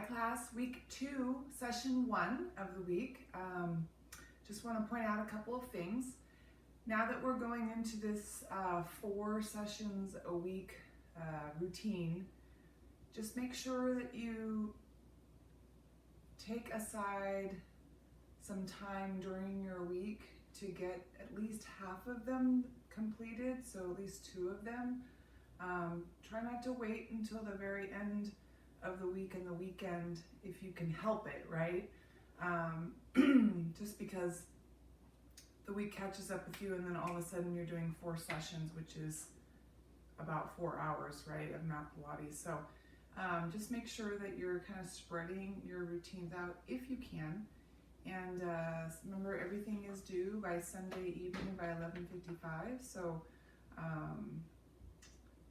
class, week 2, session 1 of the week. Just want to point out a couple of things. Now that we're going into this 4 sessions a week routine, just make sure that you take aside some time during your week to get at least half of them completed, so at least 2 of them. Try not to wait until the very end of the week and the weekend if you can help it, right? Just because the week catches up with you and then all of a sudden you're doing 4 sessions, which is about 4 hours, right, of mat Pilates. So just make sure that you're kind of spreading your routines out if you can. And remember, everything is due by Sunday evening by 11:55. So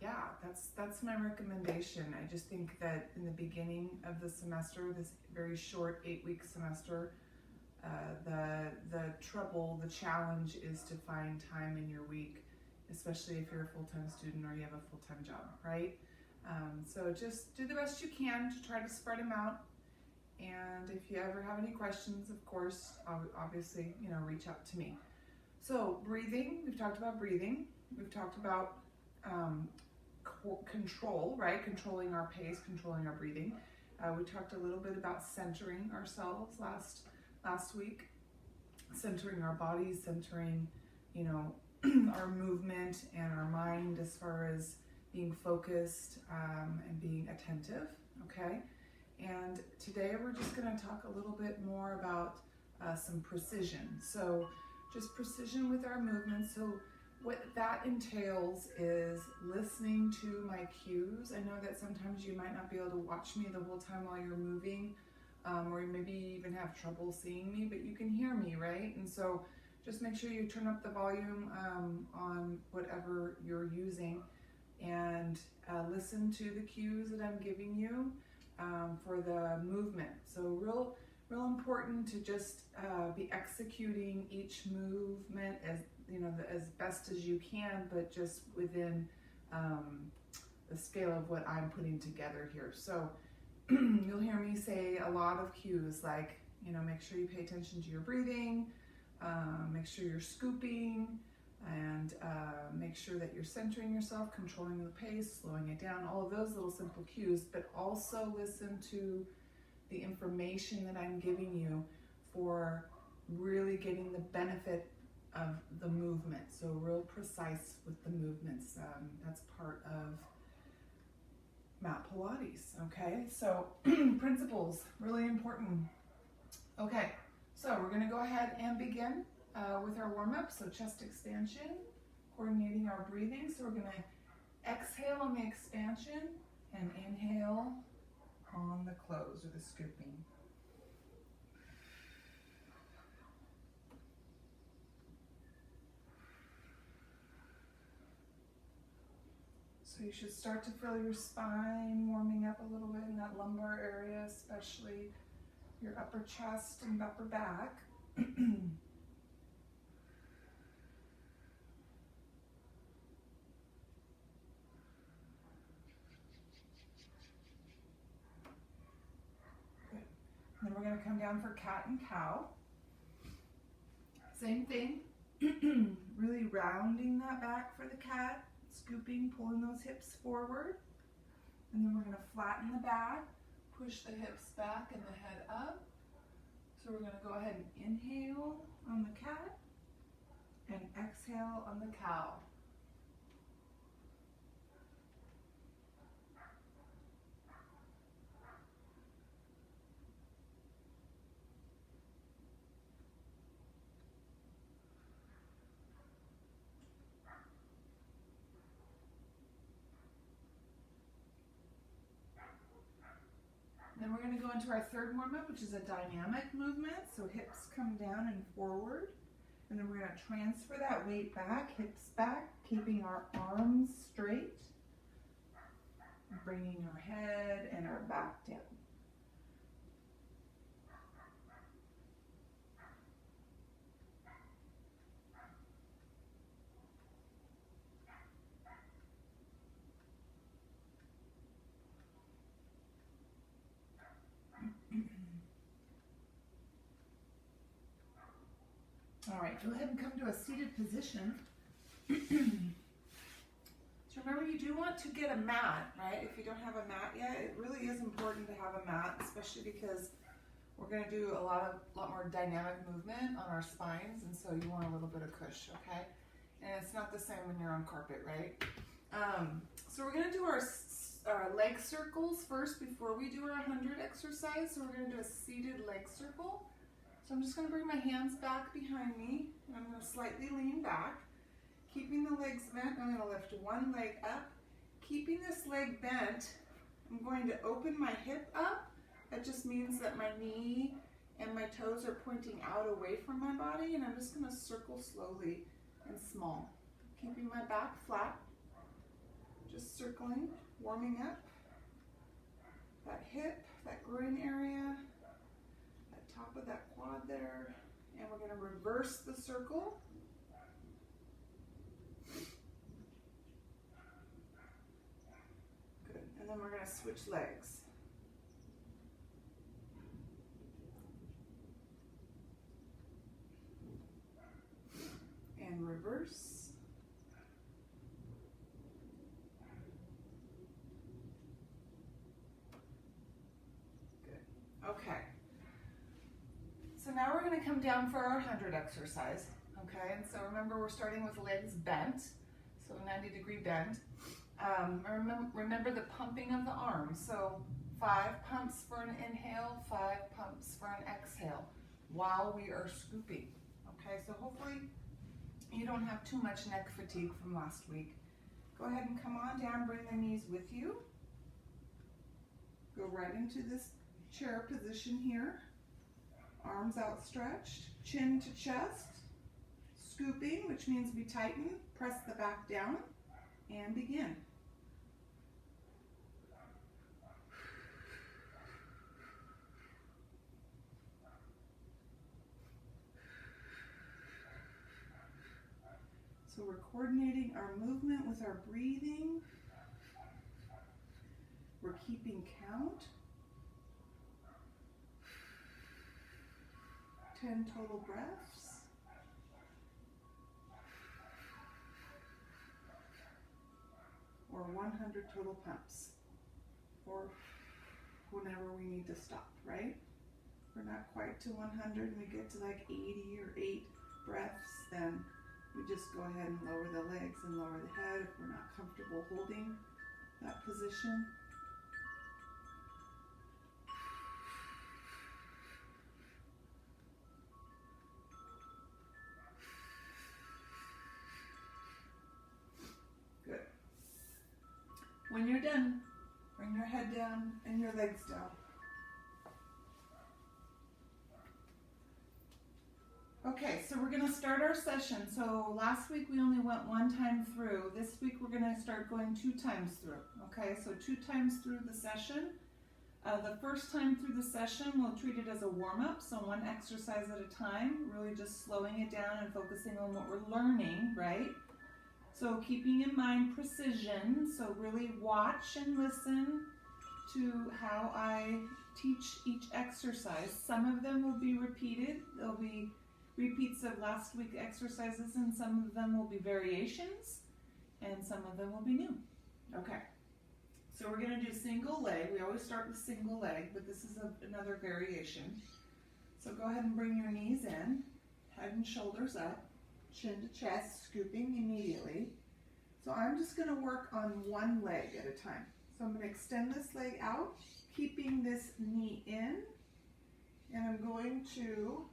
yeah, that's my recommendation. I just think that in the beginning of the semester, this very short 8-week semester, the challenge is to find time in your week, especially if you're a full-time student or you have a full-time job, right? So just do the best you can to try to spread them out. And if you ever have any questions, of course, obviously, reach out to me. So breathing, we've talked about breathing. We've talked about control, right? Controlling our pace, controlling our breathing. We talked a little bit about centering ourselves last week, centering our bodies, centering, our movement and our mind as far as being focused and being attentive, okay? And today we're just going to talk a little bit more about some precision. So just precision with our movements. So what that entails is listening to my cues. I know that sometimes you might not be able to watch me the whole time while you're moving, or maybe you even have trouble seeing me, but you can hear me, right? And so just make sure you turn up the volume on whatever you're using and listen to the cues that I'm giving you for the movement. So real important to just be executing each movement as best as you can, but just within the scale of what I'm putting together here. So you'll hear me say a lot of cues like, make sure you pay attention to your breathing, make sure you're scooping, and make sure that you're centering yourself, controlling the pace, slowing it down, all of those little simple cues, but also listen to the information that I'm giving you for really getting the benefit of the movement. So real precise with the movements. That's part of mat Pilates, okay? So principles, really important. Okay, so we're gonna go ahead and begin with our warm-up. So chest expansion, coordinating our breathing. So we're gonna exhale on the expansion and inhale on the close or the scooping. So you should start to feel your spine warming up a little bit in that lumbar area, especially your upper chest and upper back. Then we're going to come down for cat and cow. Same thing, really rounding that back for the cat, scooping, pulling those hips forward. And then we're going to flatten the back, push the hips back and the head up. So we're going to go ahead and inhale on the cat and exhale on the cow. Then we're going to go into our third warm-up, which is a dynamic movement. So hips come down and forward. And then we're going to transfer that weight back, hips back, keeping our arms straight. Bringing our head and our back down. All right, go ahead and come to a seated position. So remember, you do want to get a mat, right? If you don't have a mat yet, it really is important to have a mat, especially because we're going to do a lot more dynamic movement on our spines, and so you want a little bit of cush, okay? And it's not the same when you're on carpet, right? So we're going to do our leg circles first before we do our 100 exercise. So we're going to do a seated leg circle. So I'm just going to bring my hands back behind me, and I'm going to slightly lean back, keeping the legs bent. I'm going to lift one leg up. Keeping this leg bent, I'm going to open my hip up. That just means that my knee and my toes are pointing out away from my body, and I'm just going to circle slowly and small. Keeping my back flat, just circling, warming up that hip, that groin area, that top of that quad there, and we're going to reverse the circle. Good, and then we're going to switch legs. And reverse. Good. Okay. So now we're going to come down for our 100 exercise. Okay, and so remember, we're starting with legs bent, so 90-degree bend. Remember the pumping of the arms. So 5 pumps for an inhale, 5 pumps for an exhale while we are scooping. Okay, so hopefully you don't have too much neck fatigue from last week. Go ahead and come on down, bring the knees with you. Go right into this chair position here. Arms outstretched, chin to chest. Scooping, which means we tighten, press the back down, and begin. So we're coordinating our movement with our breathing. We're keeping count. 10 total breaths. Or 100 total pumps. Or whenever we need to stop, right? If we're not quite to 100 and we get to like 80 or 8 breaths, then we just go ahead and lower the legs and lower the head if we're not comfortable holding that position. Good. When you're done, bring your head down and your legs down. Okay, so we're going to start our session. So last week we only went 1 time through. This week we're going to start going 2 times through. Okay, so 2 times through the session. The first time through the session, we'll treat it as a warm-up, so 1 exercise at a time, really just slowing it down and focusing on what we're learning, right? So keeping in mind precision, so really watch and listen to how I teach each exercise. Some of them will be repeated. There'll be repeats of last week's exercises, and some of them will be variations, and some of them will be new. Okay, so we're going to do single leg. We always start with single leg, but this is another variation. So go ahead and bring your knees in, head and shoulders up, chin to chest, scooping immediately. So I'm just going to work on 1 leg at a time. So I'm going to extend this leg out, keeping this knee in, and I'm going to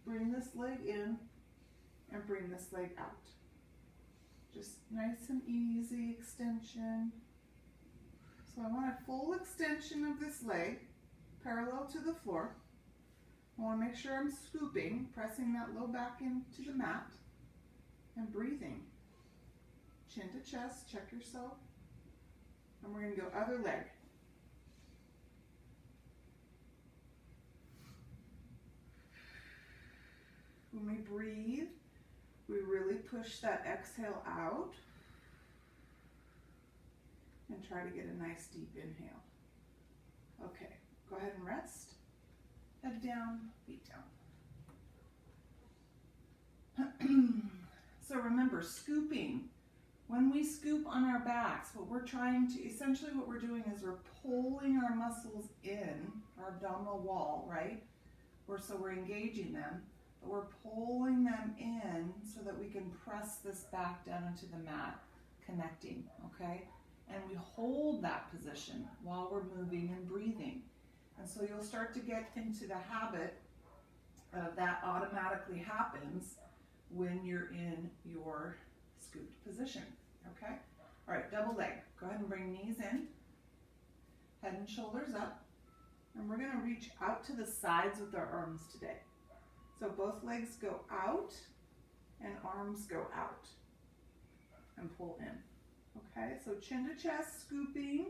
bring this leg in and bring this leg out. Just nice and easy extension. So I want a full extension of this leg parallel to the floor. I want to make sure I'm scooping, pressing that low back into the mat and breathing. Chin to chest, check yourself. And we're going to go other leg. When we breathe, we really push that exhale out and try to get a nice deep inhale. Okay, go ahead and rest. Head down, feet down. So remember, scooping. When we scoop on our backs, essentially what we're doing is we're pulling our muscles in, our abdominal wall, right? So we're engaging them, but we're pulling them in so that we can press this back down into the mat, connecting, okay? And we hold that position while we're moving and breathing. And so you'll start to get into the habit of that automatically happens when you're in your scooped position, okay? All right, double leg. Go ahead and bring knees in, head and shoulders up, and we're gonna reach out to the sides with our arms today. So both legs go out and arms go out and pull in, okay? So chin to chest, scooping,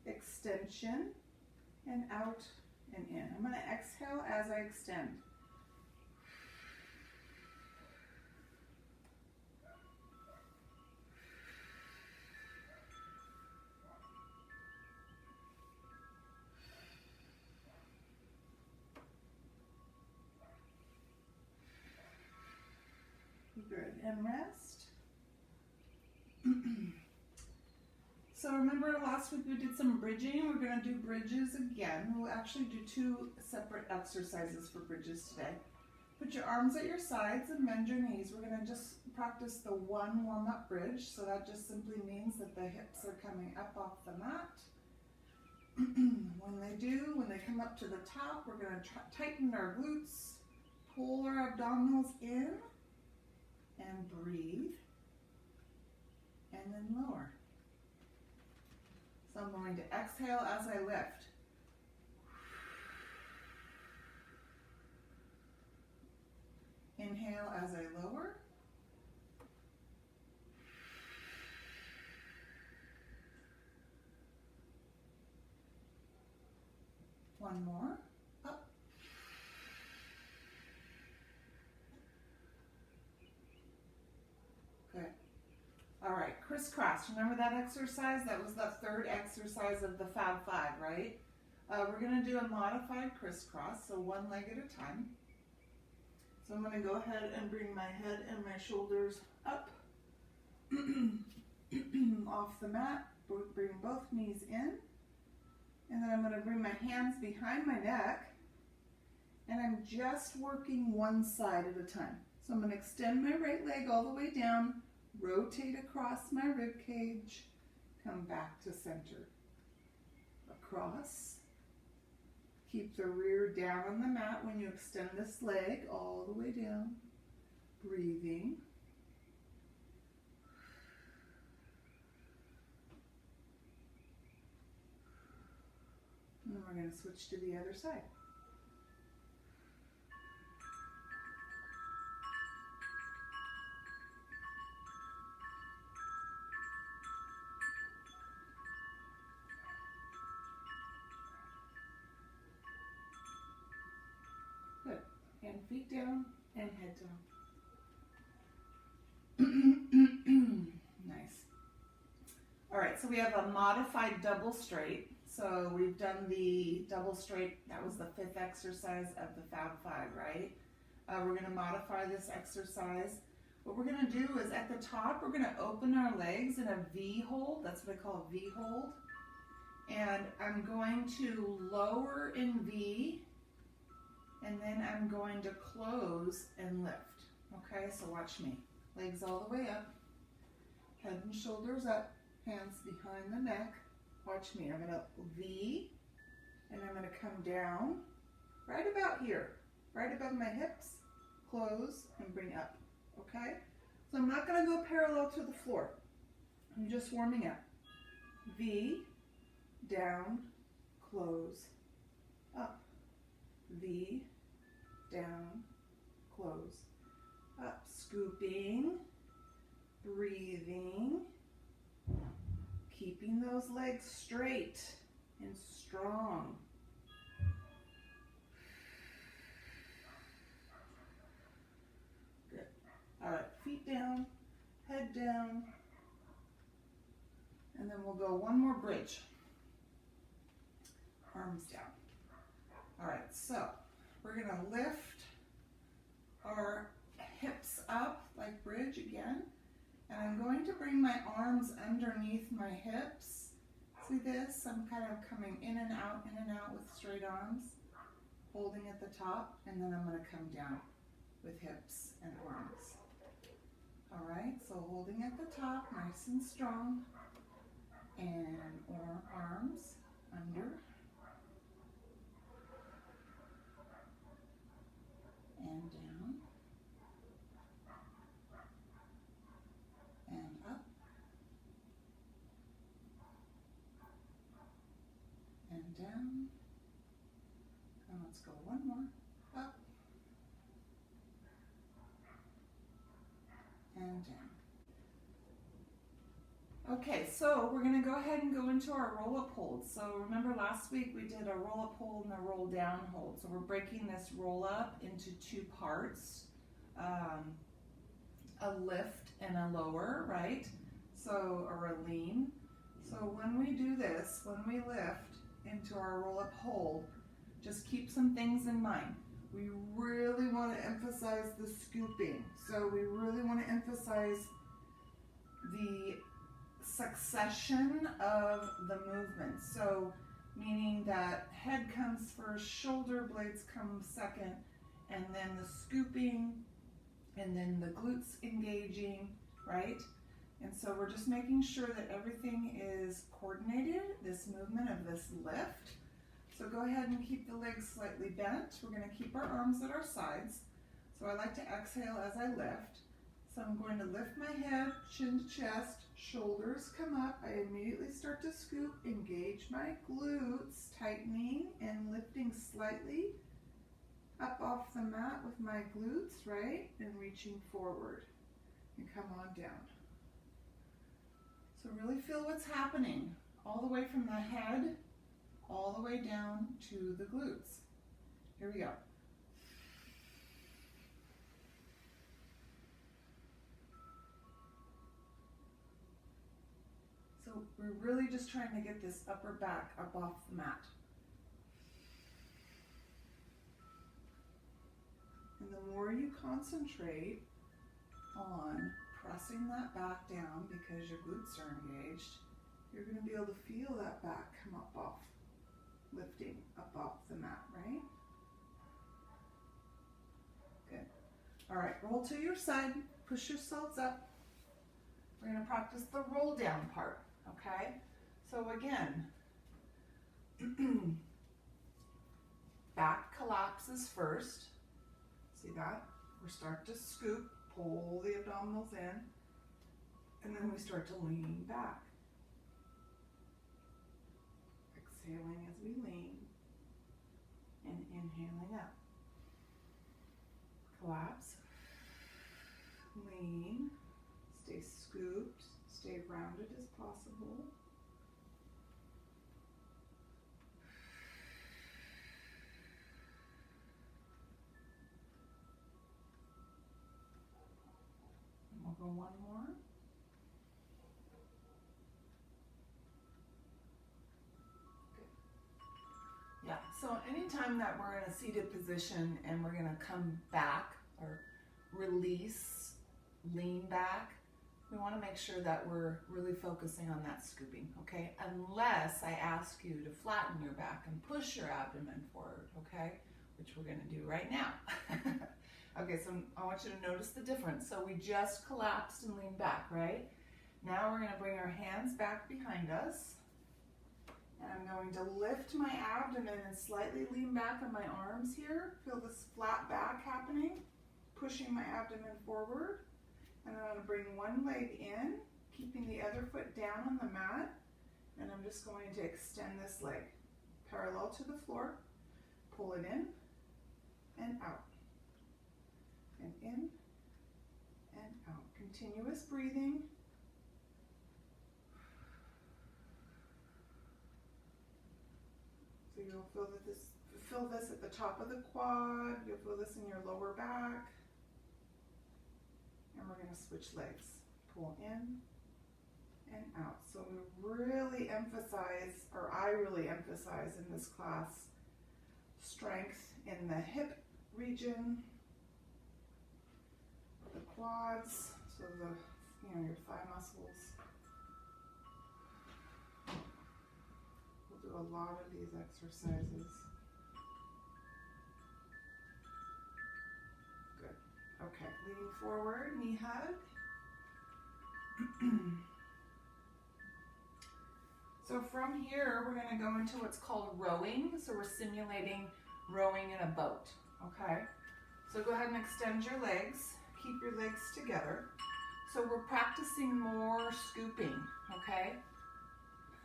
extension, and out and in. I'm gonna exhale as I extend. Good, and rest. So remember last week we did some bridging. We're going to do bridges again. We'll actually do 2 separate exercises for bridges today. Put your arms at your sides and bend your knees. We're going to just practice the one warm-up bridge. So that just simply means that the hips are coming up off the mat. When they come up to the top, we're going to tighten our glutes, pull our abdominals in, and breathe, and then lower. So I'm going to exhale as I lift. Inhale as I lower. One more. Up. Good. All right, crisscross. Remember that exercise? That was the 3rd exercise of the Fab 5, right? We're going to do a modified crisscross, so one leg at a time. So I'm going to go ahead and bring my head and my shoulders up off the mat. Bring both knees in. And then I'm going to bring my hands behind my neck. And I'm just working one side at a time. So I'm going to extend my right leg all the way down, rotate across my rib cage, come back to center. Across. Keep the rear down on the mat when you extend this leg all the way down. Breathing. And then we're going to switch to the other side. Good. And feet down and head down. Nice. All right, so we have a modified double straight. So we've done the double straight. That was the 5th exercise of the Fab 5, right? We're going to modify this exercise. What we're going to do is at the top, we're going to open our legs in a V hold. That's what I call a V hold. And I'm going to lower in V, and then I'm going to close and lift. Okay, so watch me. Legs all the way up, head and shoulders up, hands behind the neck. Watch me. I'm going to V, and I'm going to come down right about here, right above my hips, close, and bring up. Okay? So I'm not going to go parallel to the floor. I'm just warming up. V, down, close, up. V, down, close, up. Scooping, breathing, keeping those legs straight and strong. Good. All right, feet down, head down, and then we'll go one more bridge. Arms down. All right, so we're going to lift our hips up like bridge again. And I'm going to bring my arms underneath my hips. See this? I'm kind of coming in and out with straight arms, holding at the top, and then I'm going to come down with hips and arms. All right, so holding at the top, nice and strong, and arms under, and down, and up, and down, and let's go one more, up, and down. Okay, so we're going to go ahead and go into our roll-up hold. So remember last week we did a roll-up hold and a roll-down hold. So we're breaking this roll-up into two parts, a lift and a lower, right? So, or a lean. So when we do this, when we lift into our roll-up hold, just keep some things in mind. We really want to emphasize the scooping. So we really want to emphasize the succession of the movement. So meaning that head comes first, shoulder blades come second, and then the scooping, and then the glutes engaging, right? And so we're just making sure that everything is coordinated, this movement of this lift. So go ahead and keep the legs slightly bent. We're going to keep our arms at our sides. So I like to exhale as I lift. So I'm going to lift my head, chin to chest, shoulders come up. I immediately start to scoop, engage my glutes, tightening and lifting slightly up off the mat with my glutes, right? And reaching forward and come on down. So really feel what's happening all the way from the head, all the way down to the glutes. Here we go. So we're really just trying to get this upper back up off the mat. And the more you concentrate on pressing that back down because your glutes are engaged, you're going to be able to feel that back come up off, lifting up off the mat, right? Good. All right, roll to your side, push yourselves up. We're going to practice the roll down part, okay? So again, back collapses first. See that? We start to scoop, pull the abdominals in, and then we start to lean back. Exhaling as we lean, and inhaling up. Collapse, lean, stay scooped, stay rounded as possible. And we'll go one more. Yeah, so anytime that we're in a seated position and we're going to come back or release, lean back, we want to make sure that we're really focusing on that scooping, okay? Unless I ask you to flatten your back and push your abdomen forward, okay? Which we're going to do right now. Okay, so I want you to notice the difference. So we just collapsed and leaned back, right? Now we're going to bring our hands back behind us. And I'm going to lift my abdomen and slightly lean back on my arms here. Feel this flat back happening, pushing my abdomen forward. And I'm going to bring one leg in, keeping the other foot down on the mat. And I'm just going to extend this leg parallel to the floor. Pull it in and out. And in and out. Continuous breathing. So you'll feel this at the top of the quad. You'll feel this in your lower back. And we're going to switch legs. Pull in and out. So we really emphasize, or I really emphasize in this class, strength in the hip region, the quads, so your thigh muscles. We'll do a lot of these exercises. Good. Okay, leaning forward, knee hug. So from here, we're going to go into what's called rowing. So we're simulating rowing in a boat, okay? So go ahead and extend your legs. Keep your legs together. So we're practicing more scooping, okay?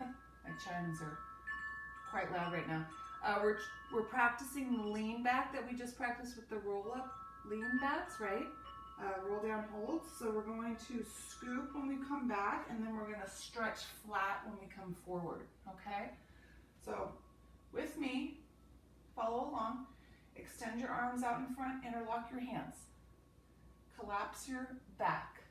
My chimes are quite loud right now. We're practicing the lean back that we just practiced with the roll up lean backs, right? Roll down holds. So we're going to scoop when we come back, and then we're going to stretch flat when we come forward, okay? So with me, follow along. Extend your arms out in front, interlock your hands. Collapse your back.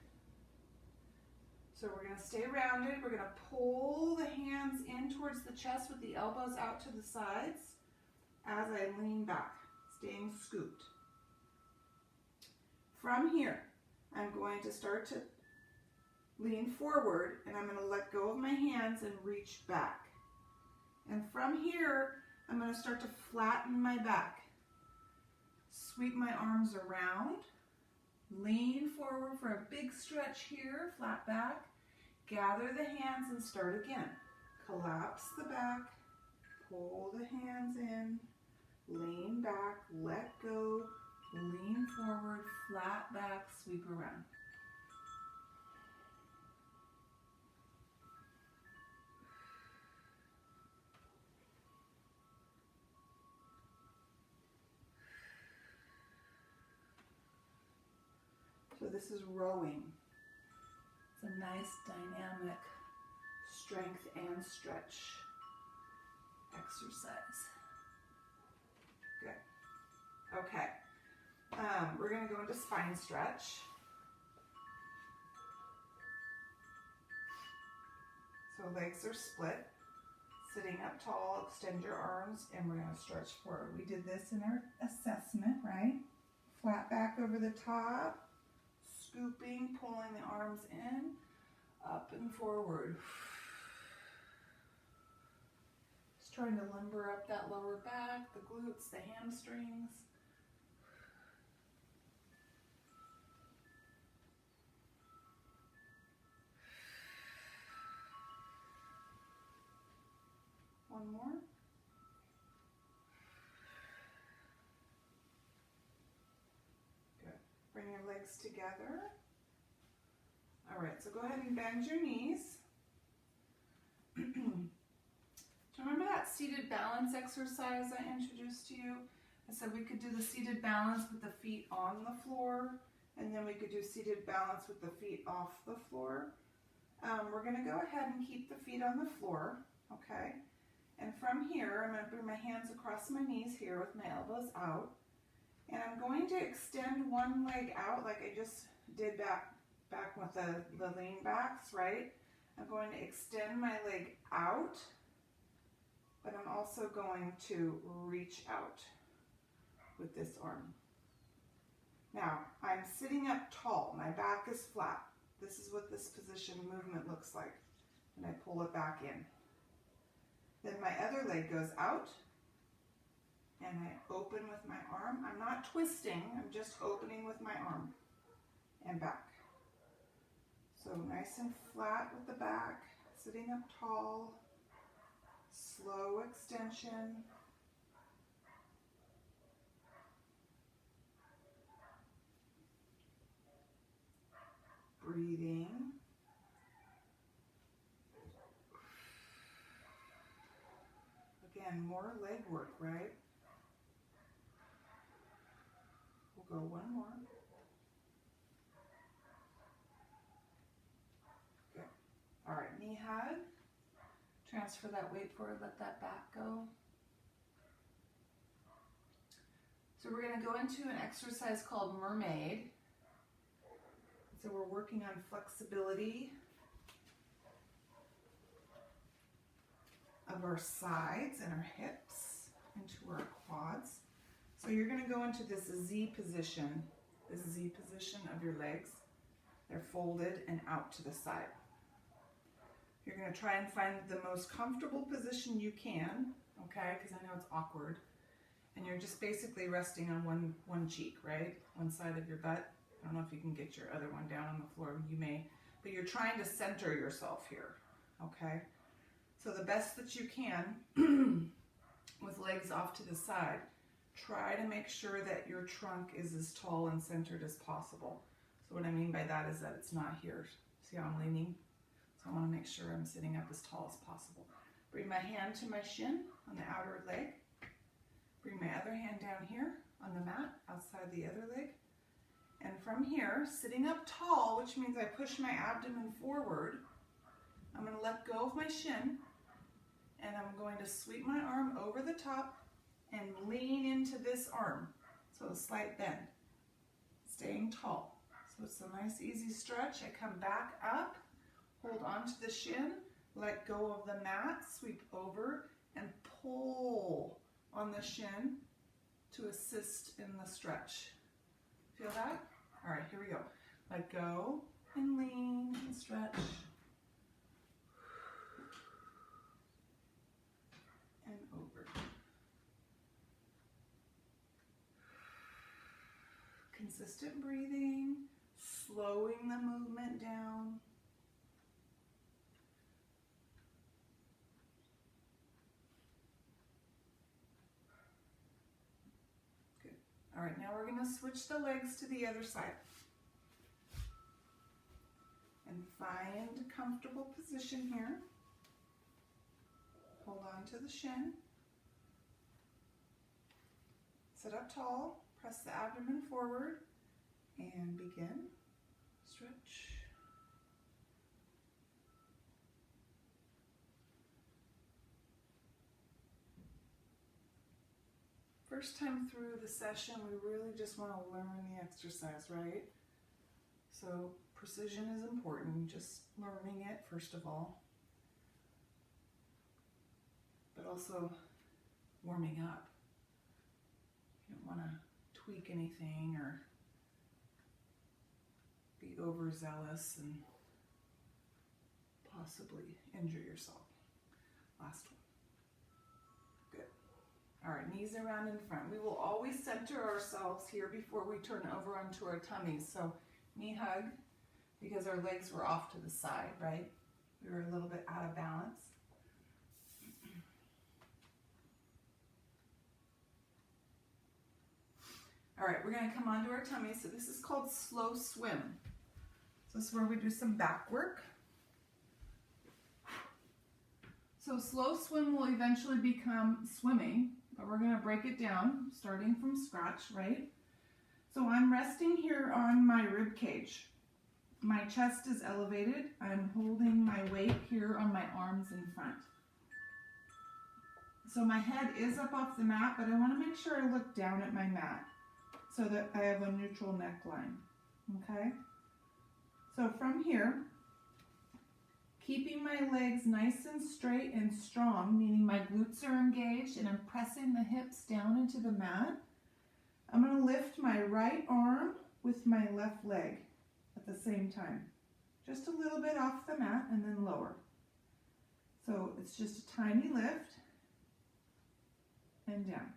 So we're going to stay rounded. We're going to pull the hands in towards the chest with the elbows out to the sides as I lean back, staying scooped. From here, I'm going to start to lean forward, and I'm going to let go of my hands and reach back. And from here, I'm going to start to flatten my back. Sweep my arms around. Lean forward for a big stretch here, flat back. Gather the hands and start again. Collapse the back, pull the hands in, lean back, let go, lean forward, flat back, sweep around. So this is rowing. It's a nice dynamic strength and stretch exercise. Good. Okay. We're going to go into spine stretch. So legs are split. Sitting up tall, extend your arms, and we're going to stretch forward. We did this in our assessment, right? Flat back over the top. Scooping, pulling the arms in, up and forward. Just trying to limber up that lower back, the glutes, the hamstrings. One more. Bring your legs together. All right, so go ahead and bend your knees. Do you remember that seated balance exercise I introduced to you? I said we could do the seated balance with the feet on the floor, and then we could do seated balance with the feet off the floor. We're going to go ahead and keep the feet on the floor, okay? And from here, I'm going to bring my hands across my knees here with my elbows out. And I'm going to extend one leg out like I just did back with the lean backs, right? I'm going to extend my leg out, but I'm also going to reach out with this arm. Now, I'm sitting up tall. My back is flat. This is what this position movement looks like. And I pull it back in. Then my other leg goes out. And I open with my arm. I'm not twisting, I'm just opening with my arm and back. So nice and flat with the back, sitting up tall, slow extension. Breathing. Again, more leg work, right? We'll go one more. Good. All right, knee hug. Transfer that weight forward, let that back go. So we're going to go into an exercise called mermaid. So we're working on flexibility of our sides and our hips into our quads. So you're going to go into this Z position the Z position of your legs. They're folded and out to the side. You're going to try and find the most comfortable position you can, okay, because I know it's awkward. And you're just basically resting on one cheek, right? One side of your butt. I don't know if you can get your other one down on the floor. You may. But you're trying to center yourself here, okay? So the best that you can, with legs off to the side, try to make sure that your trunk is as tall and centered as possible. So what I mean by that is that it's not here. See how I'm leaning? So I want to make sure I'm sitting up as tall as possible. Bring my hand to my shin on the outer leg. Bring my other hand down here on the mat outside the other leg. And from here, sitting up tall, which means I push my abdomen forward, I'm going to let go of my shin, and I'm going to sweep my arm over the top and lean into this arm. So a slight bend, staying tall. So it's a nice easy stretch. I come back up, hold on to the shin, let go of the mat, sweep over, and pull on the shin to assist in the stretch. Feel that? All right, here we go. Let go and lean and stretch. And over. Consistent breathing, slowing the movement down. Good. All right, now we're going to switch the legs to the other side. And find a comfortable position here. Hold on to the shin. Sit up tall, press the abdomen forward, and begin. Stretch. First time through the session, we really just want to learn the exercise, right? So precision is important, just learning it first of all, but also warming up. You don't want to tweak anything or be overzealous and possibly injure yourself. Last one. Good. All right, knees around in front. We will always center ourselves here before we turn over onto our tummies. So knee hug, because our legs were off to the side, right? We were a little bit out of balance. All right, we're going to come onto our tummy. So this is called slow swim. So this is where we do some back work. So slow swim will eventually become swimming, but we're going to break it down starting from scratch, right? So I'm resting here on my rib cage. My chest is elevated. I'm holding my weight here on my arms in front. So my head is up off the mat, but I want to make sure I look down at my mat so that I have a neutral neckline, okay? So from here, keeping my legs nice and straight and strong, meaning my glutes are engaged and I'm pressing the hips down into the mat, I'm going to lift my right arm with my left leg at the same time. Just a little bit off the mat and then lower. So it's just a tiny lift and down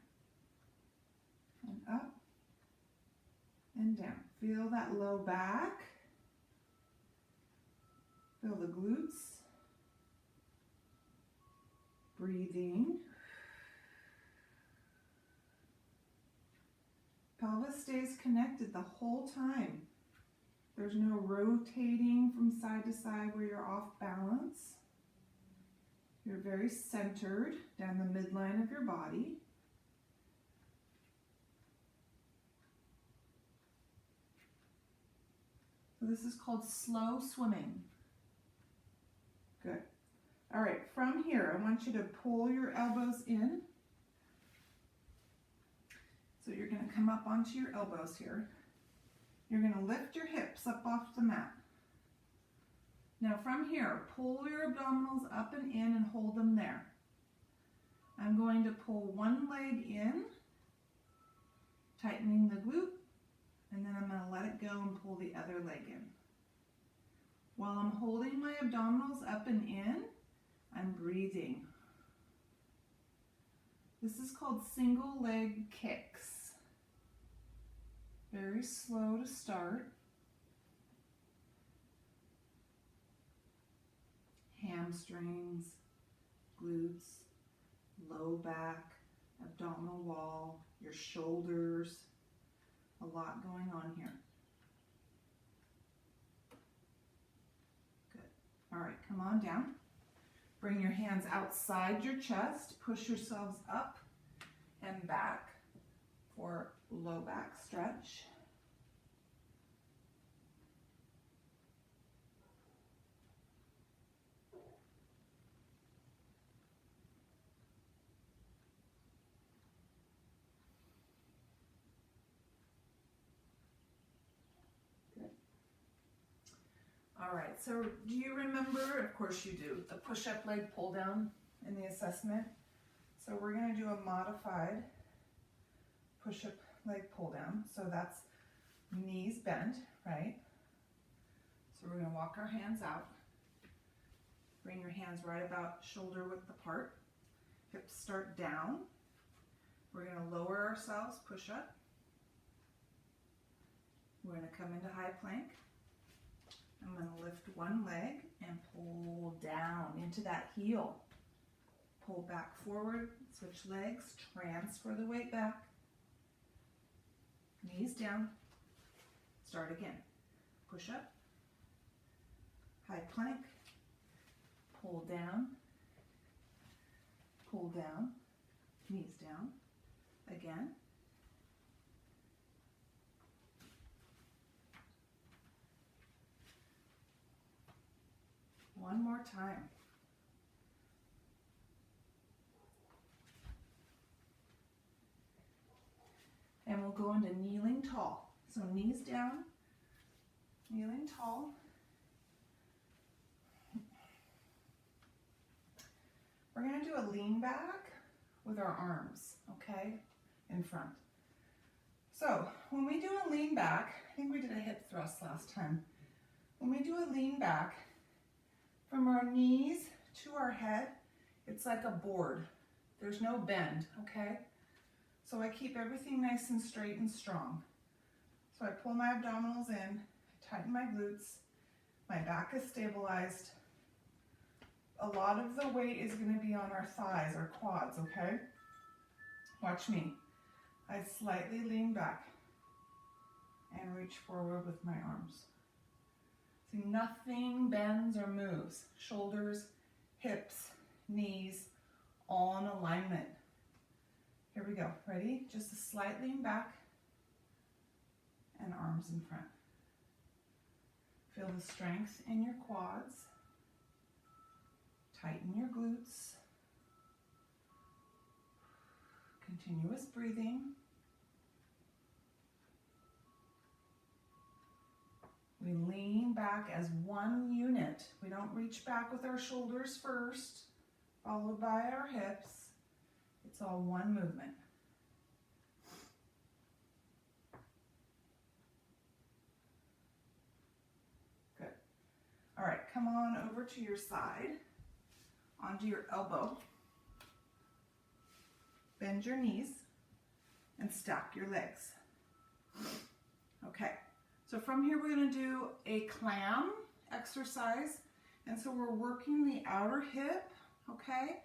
and up and down. Feel that low back. Feel the glutes. Breathing. Pelvis stays connected the whole time. There's no rotating from side to side where you're off balance. You're very centered down the midline of your body. So this is called slow swimming. Good. All right, from here, I want you to pull your elbows in. So you're going to come up onto your elbows here. You're going to lift your hips up off the mat. Now from here, pull your abdominals up and in and hold them there. I'm going to pull one leg in, tightening the glute, And then I'm going to let it go and pull the other leg in. While I'm holding my abdominals up and in, I'm breathing. This is called single leg kicks. Very slow to start. Hamstrings, glutes, low back, abdominal wall, your shoulders. A lot going on here. Good. All right, come on down. Bring your hands outside your chest. Push yourselves up and back for low back stretch. All right, so do you remember, of course you do, the push-up leg pull down in the assessment? So we're going to do a modified push-up leg pull down. So that's knees bent, right? So we're going to walk our hands out. Bring your hands right about shoulder width apart. Hips start down. We're going to lower ourselves, push up. We're going to come into high plank. I'm going to lift one leg and pull down into that heel. Pull back forward, switch legs, transfer the weight back. Knees down. Start again. Push up. High plank. Pull down. Pull down. Knees down. Again. One more time. And we'll go into kneeling tall. So knees down, kneeling tall. We're going to do a lean back with our arms, okay, in front. So when we do a lean back, I think we did a hip thrust last time. When we do a lean back, from our knees to our head, it's like a board. There's no bend, okay? So I keep everything nice and straight and strong. So I pull my abdominals in, tighten my glutes, my back is stabilized. A lot of the weight is going to be on our thighs, our quads, okay? Watch me. I slightly lean back and reach forward with my arms. See, nothing bends or moves. Shoulders, hips, knees, all in alignment. Here we go. Ready? Just a slight lean back and arms in front. Feel the strength in your quads. Tighten your glutes. Continuous breathing. We lean back as one unit. We don't reach back with our shoulders first, followed by our hips. It's all one movement. Good. All right, come on over to your side, onto your elbow. Bend your knees and stack your legs. Okay. So from here, we're going to do a clam exercise. And so we're working the outer hip, okay?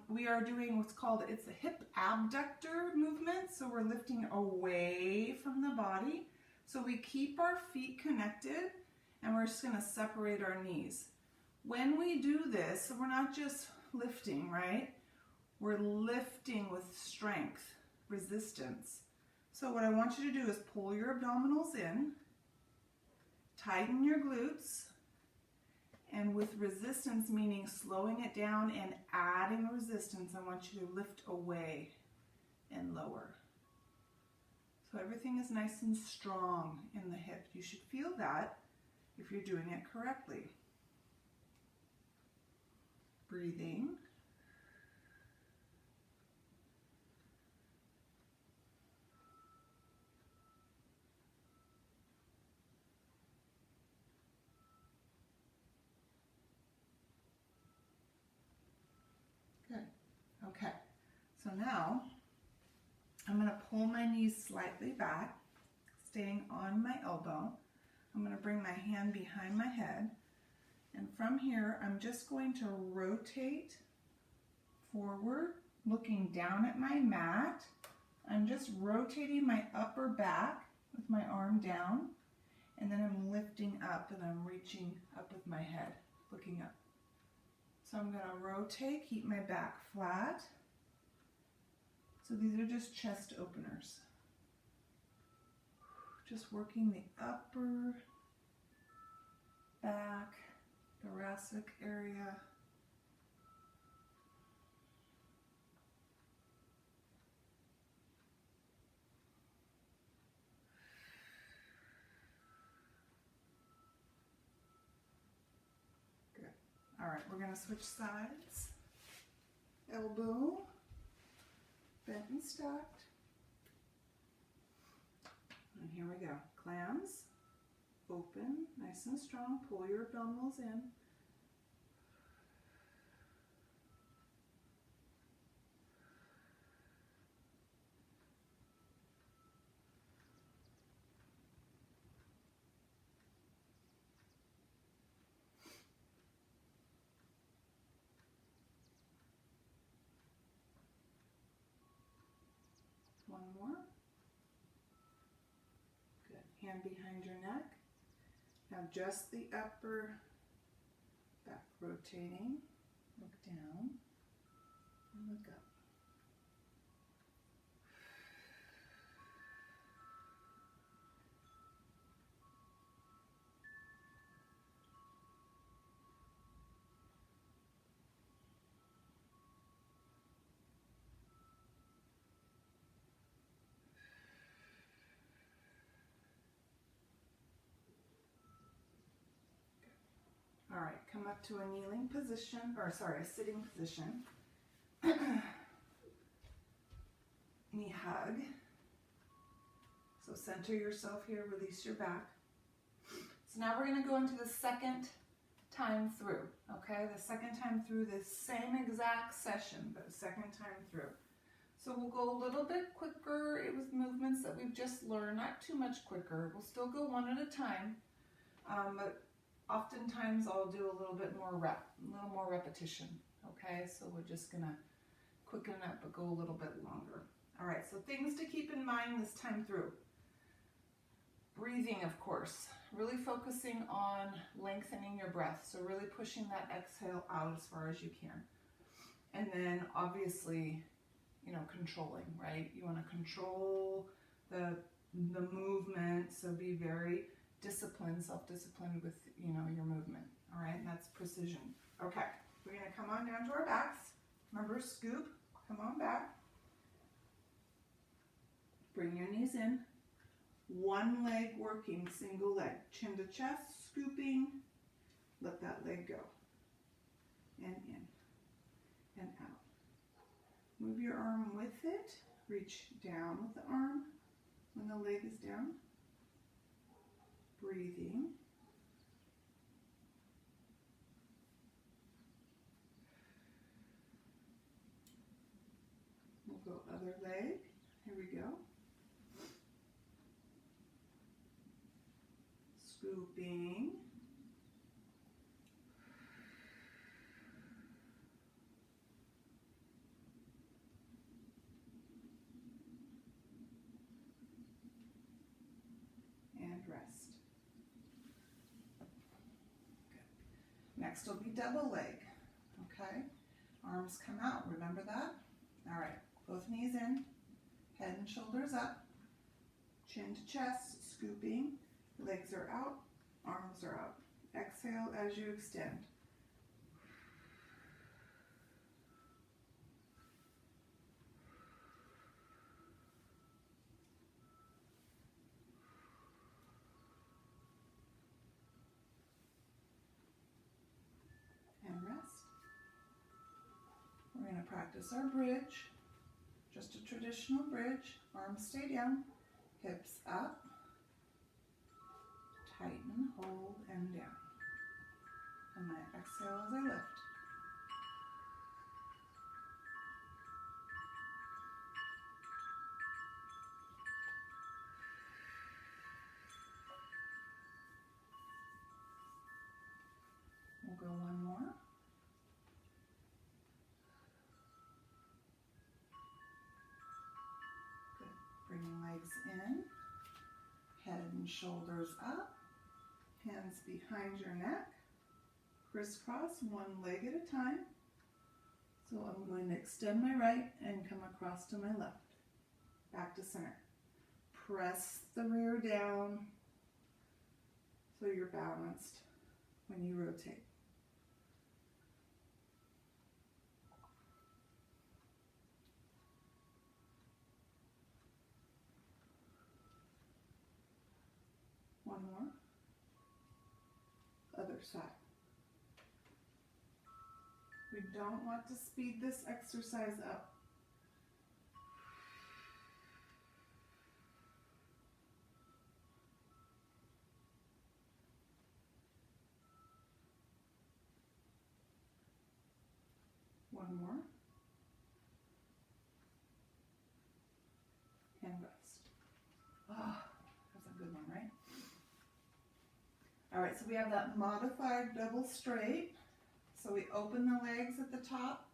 We are doing what's called, it's a hip abductor movement. So we're lifting away from the body. So we keep our feet connected and we're just going to separate our knees. When we do this, so we're not just lifting, right? We're lifting with strength, resistance. So what I want you to do is pull your abdominals in, tighten your glutes, and with resistance, meaning slowing it down and adding resistance, I want you to lift away and lower. So everything is nice and strong in the hip. You should feel that if you're doing it correctly. Breathing. now I'm going to pull my knees slightly back, staying on my elbow. I'm going to bring my hand behind my head. And from here, I'm just going to rotate forward, looking down at my mat. I'm just rotating my upper back with my arm down. And then I'm lifting up and I'm reaching up with my head, looking up. So I'm going to rotate, keep my back flat. So these are just chest openers. Just working the upper back, thoracic area. Good. All right, we're going to switch sides. Elbow, bent and stacked. And here we go. Clams, open, nice and strong. Pull your abdominals in. One more. Good. Hand behind your neck. Now just the upper back rotating. Look down and look up. All right, come up to a kneeling position, or sorry, a sitting position. Knee hug. So center yourself here, release your back. So now we're going to go into the second time through, okay? The second time through this same exact session, but second time through. So we'll go a little bit quicker with movements that we've just learned, not too much quicker. We'll still go one at a time, but oftentimes I'll do a little bit more a little more repetition, okay? So we're just gonna quicken up but go a little bit longer. All right, so things to keep in mind this time through. Breathing, of course, really focusing on lengthening your breath. So really pushing that exhale out as far as you can. And then obviously, you know, controlling, right? You wanna control the movement, so be very disciplined, self-disciplined with, you know, your movement. All right, and that's precision. Okay, we're gonna come on down to our backs. Remember, scoop, come on back. Bring your knees in. One leg working, single leg. Chin to chest, scooping. Let that leg go. And in, and out. Move your arm with it. Reach down with the arm when the leg is down. Breathing. We'll go other leg. Here we go. Scooping. And rest. Next will be double leg, okay? Arms come out, remember that? All right, both knees in, head and shoulders up, chin to chest, scooping, legs are out, arms are out. Exhale as you extend. We're going to practice our bridge, just a traditional bridge. Arms stay down, hips up, tighten, hold, and down. And then exhale as I lift. Bringing legs in, head and shoulders up, hands behind your neck, crisscross one leg at a time. So I'm going to extend my right and come across to my left, back to center. Press the rear down so you're balanced when you rotate. One more. Other side. We don't want to speed this exercise up. One more. And rest. Ah, that's a good one, right? All right, so we have that modified double straight. So we open the legs at the top.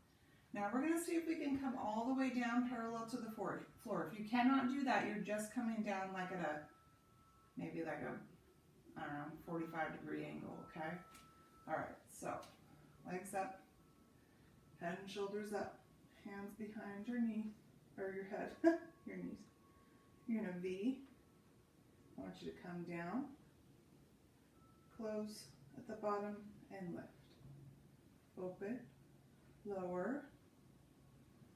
Now we're going to see if we can come all the way down parallel to the floor. If you cannot do that, you're just coming down like at a, maybe like a, I don't know, 45-degree angle, okay? All right, so legs up, head and shoulders up, hands behind your knee, or your head, your knees. You're going to V. I want you to come down, close at the bottom, and lift. Open, lower,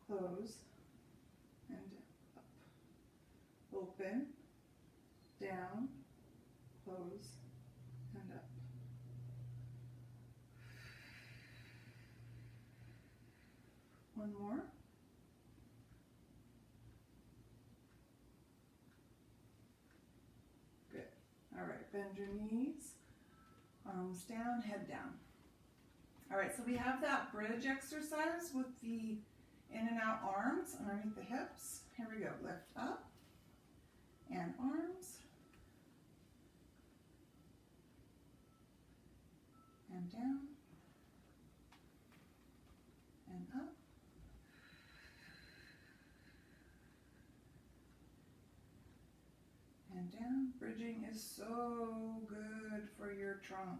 close, and up. Open, down, close, and up. One more. Good. All right, bend your knees, arms down, head down. All right, so we have that bridge exercise with the in and out arms underneath the hips. Here we go, lift up and arms and down and up and down. Bridging is so good for your trunk.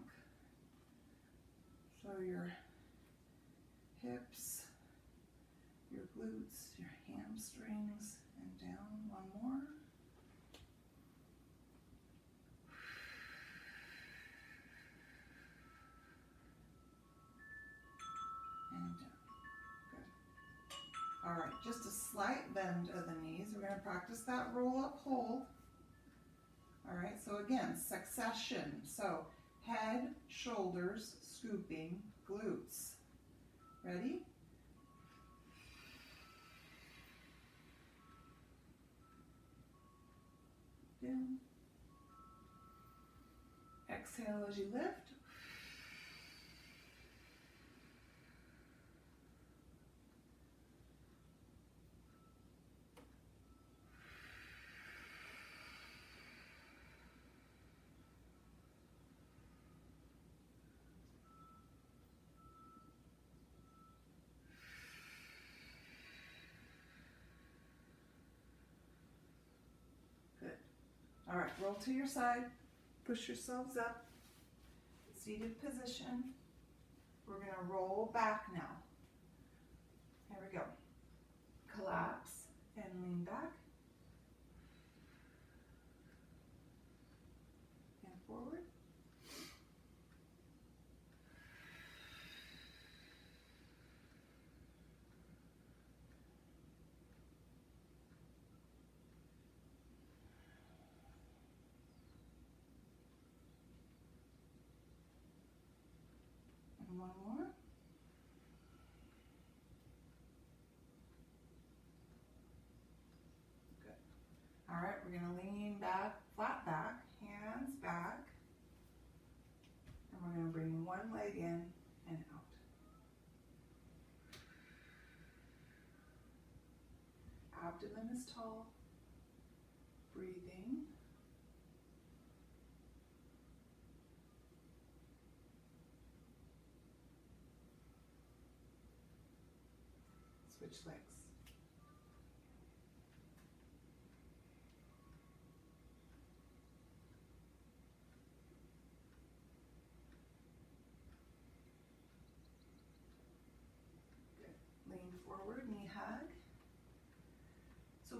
So your hips, your glutes, your hamstrings, and down. One more. And down. Good. All right, just a slight bend of the knees. We're going to practice that roll up hold. All right, so again, succession. So head, shoulders, scooping, glutes. Ready? Down. Exhale as you lift. All right, roll to your side, push yourselves up, seated position. We're going to roll back now. Here we go. Collapse and lean back and forward. One more. Good. All right, we're going to lean back, flat back, hands back. And we're going to bring one leg in and out. Abdomen is tall. Breathing. Switch legs.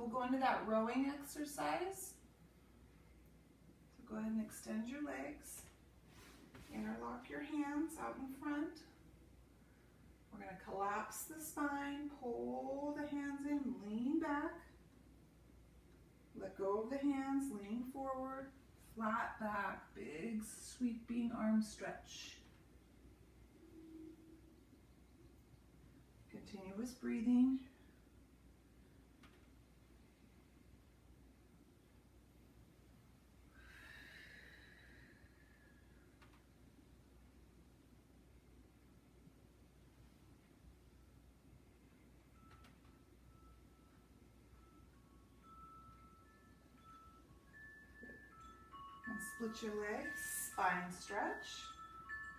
we'll go into that rowing exercise. So go ahead and extend your legs. Interlock your hands out in front. We're going to collapse the spine, pull the hands in, lean back. Let go of the hands, lean forward, flat back, big sweeping arm stretch. Continuous breathing. And split your legs, spine stretch,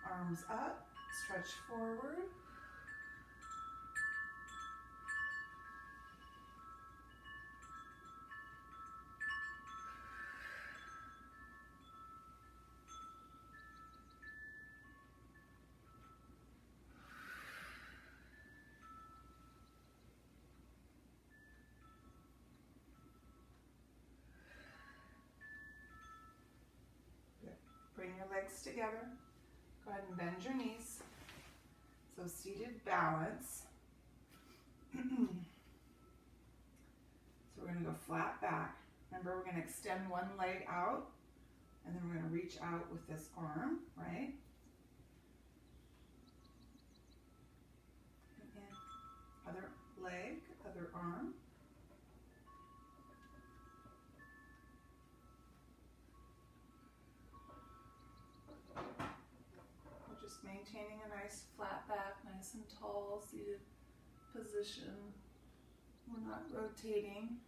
arms up, stretch forward. Bring your legs together. Go ahead and bend your knees. So seated balance. So we're going to go flat back. Remember, we're going to extend one leg out, and then we're going to reach out with this arm, right? And in. Other leg, other arm. Maintaining a nice flat back, nice and tall, seated position. We're not rotating.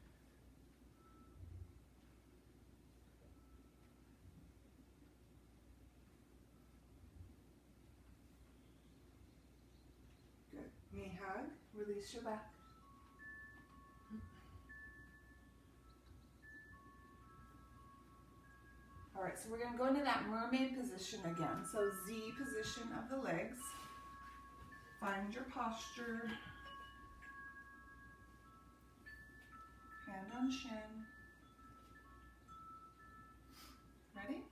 Good. Knee hug. Release your back. All right, so we're going to go into that mermaid position again. So Z position of the legs. Find your posture. Hand on shin. Ready?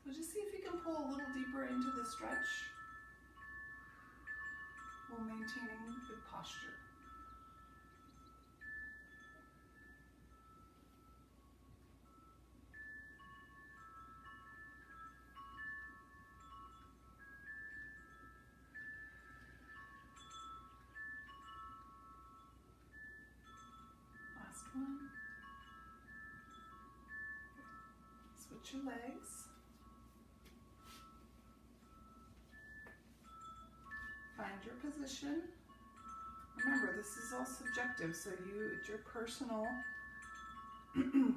So just see if you can pull a little deeper into the stretch while maintaining good posture. One. Switch your legs. Find your position. Remember, this is all subjective, so it's your personal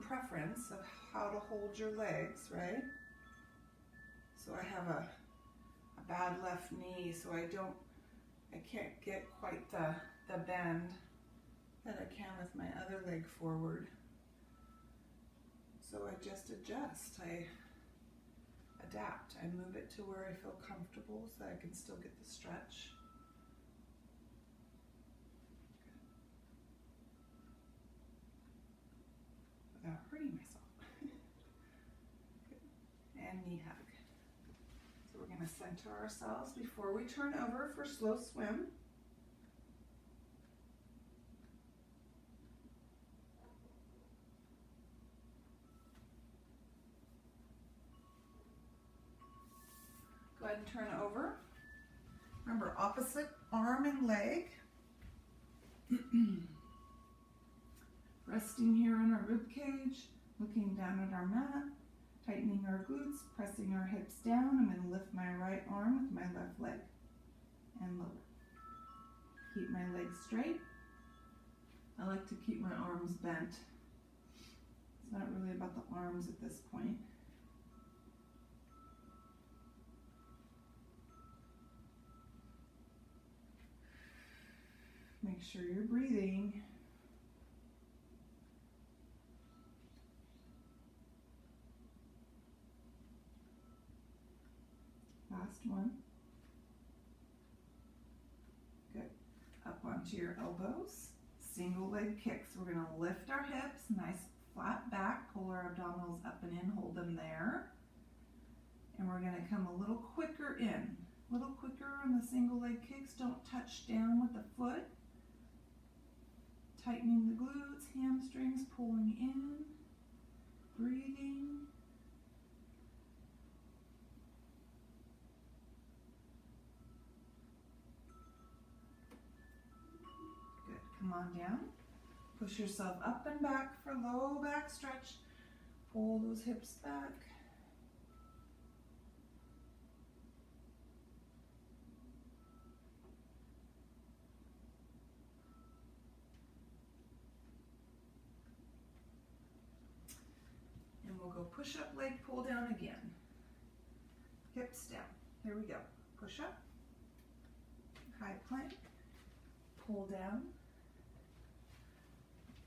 preference of how to hold your legs, right? So I have a bad left knee, so I can't get quite the bend that I can with my other leg forward. So I just adjust, I adapt. I move it to where I feel comfortable so I can still get the stretch. Without hurting myself. Good. And knee hug. So we're going to center ourselves before we turn over for slow swim. Go ahead and turn over. Remember, opposite arm and leg. Resting here in our rib cage, looking down at our mat, tightening our glutes, pressing our hips down. I'm going to lift my right arm with my left leg and lower. Keep my legs straight. I like to keep my arms bent. It's not really about the arms at this point. Make sure you're breathing. Last one. Good. Up onto your elbows. single leg kicks. We're going to lift our hips, nice flat back, pull our abdominals up and in, hold them there. And we're going to come a little quicker in. A little quicker on the single leg kicks. Don't touch down with the foot. Tightening the glutes, hamstrings, pulling in, breathing. Good, come on down. Push yourself up and back for low back stretch. Pull those hips back. We'll go push up, leg pull down again. Hips down. Here we go. Push up. High plank. Pull down.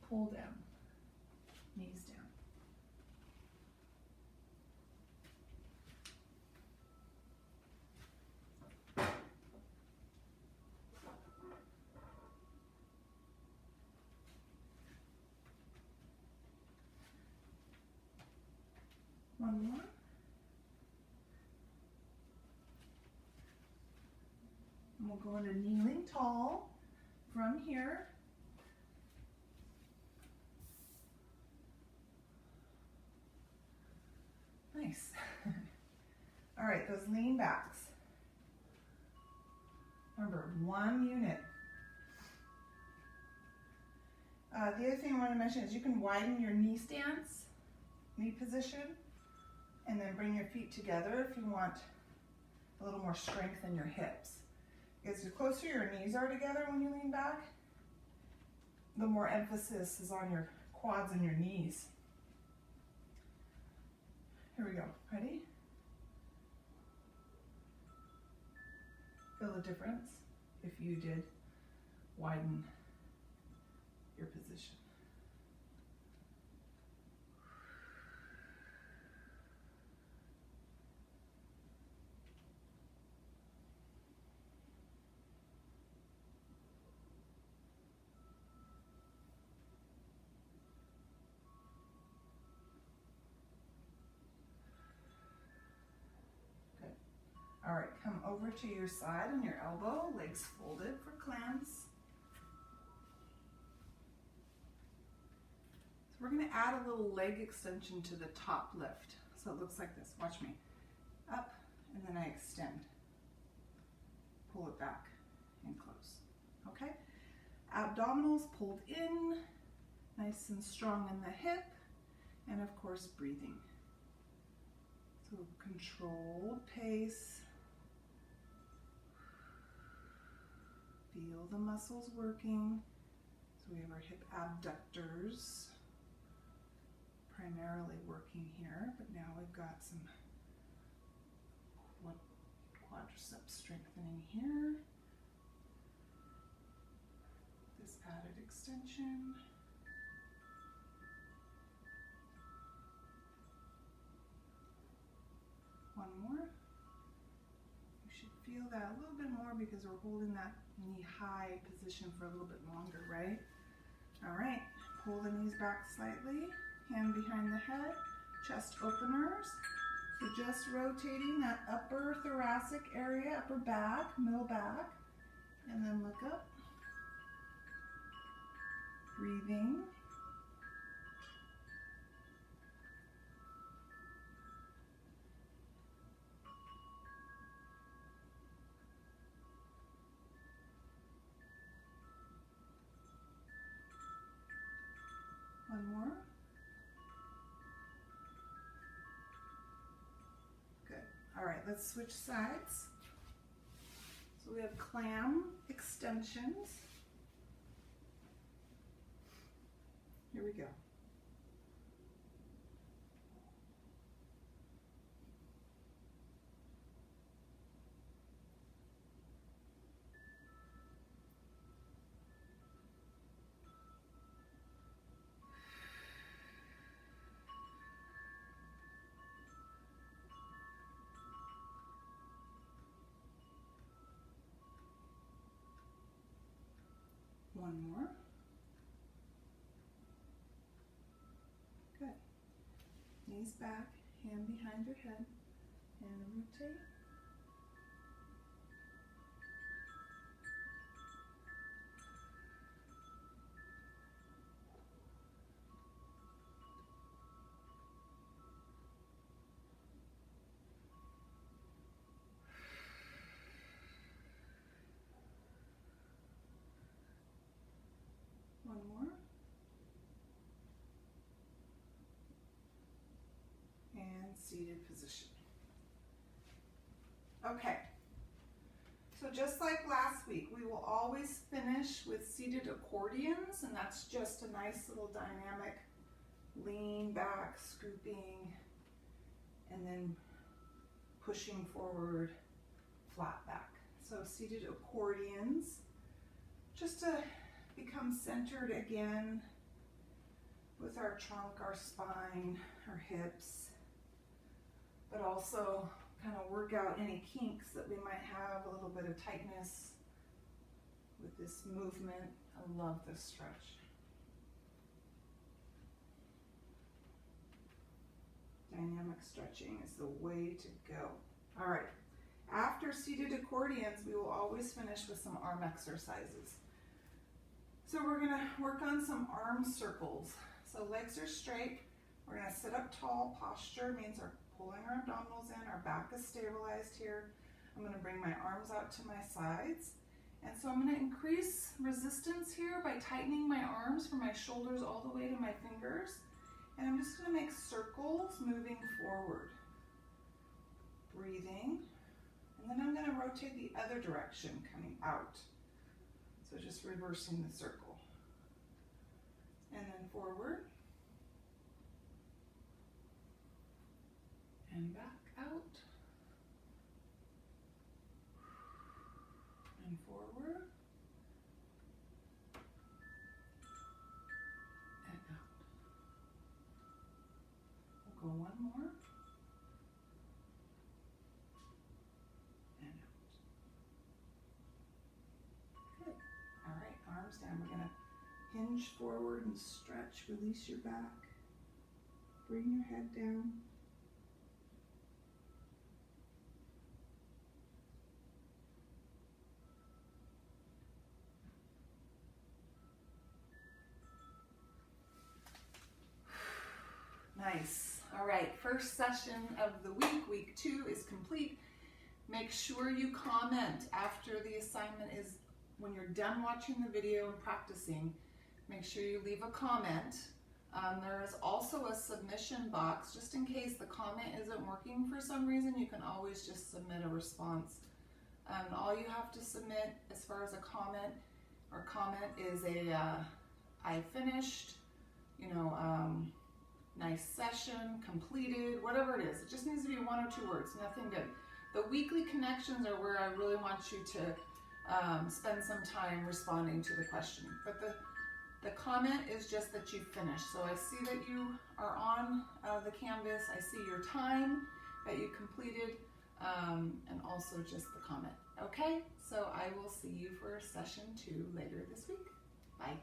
Pull down. Knees down. One more. And we'll go into kneeling tall from here. Nice. All right, those lean backs. Remember, 1 unit. The other thing I want to mention is you can widen your knee stance, knee position, and then bring your feet together if you want a little more strength in your hips. Because the closer your knees are together when you lean back, the more emphasis is on your quads and your knees. Here we go. Ready? Feel the difference if you did widen your position. All right, come over to your side on your elbow, legs folded for clams. So we're gonna add a little leg extension to the top lift. So it looks like this, watch me. Up, and then I extend. Pull it back and close, okay? Abdominals pulled in, nice and strong in the hip, and of course breathing. So controlled pace. Feel the muscles working. So we have our hip abductors primarily working here, but now we've got some quadriceps strengthening here. This added extension. One more. You should feel that a little bit more because we're holding that knee high position for a little bit longer, right? All right, pull the knees back slightly, hand behind the head, chest openers. So just rotating that upper thoracic area, upper back, middle back, and then look up. Breathing. One more. Good. All right, let's switch sides. So we have clam extensions. Here we go. One more. Knees back, hand behind your head, and rotate. One more. And seated position. Okay. So just like last week, we will always finish with seated accordions, and that's just a nice little dynamic lean back, scooping, and then pushing forward, flat back. So seated accordions, just to become centered again with our trunk, our spine, our hips, but also kind of work out any kinks that we might have, a little bit of tightness with this movement. I love this stretch. Dynamic stretching is the way to go. All right, after seated accordions, we will always finish with some arm exercises. So we're gonna work on some arm circles. So legs are straight. We're gonna sit up tall. Posture means we're pulling our abdominals in, our back is stabilized here. I'm gonna bring my arms out to my sides. And so I'm gonna increase resistance here by tightening my arms from my shoulders all the way to my fingers. And I'm just gonna make circles moving forward. Breathing. And then I'm gonna rotate the other direction, coming out. So just reversing the circle. And then forward. And back out. And forward. And out. We'll go one more. And out. Good. All right, arms down. We're gonna hinge forward and stretch, release your back. Bring your head down. Nice. All right, first session of the week, week 2 is complete. Make sure you comment after the assignment is, when you're done watching the video and practicing, make sure you leave a comment. There is also a submission box, just in case the comment isn't working for some reason, you can always just submit a response. All you have to submit as far as a comment is a, I finished, nice session, completed, whatever it is. It just needs to be 1 or 2 words, nothing big. The weekly connections are where I really want you to spend some time responding to the question. But the comment is just that you finished. So I see that you are on the canvas. I see your time that you completed, and also just the comment. Okay, so I will see you for session 2 later this week. Bye.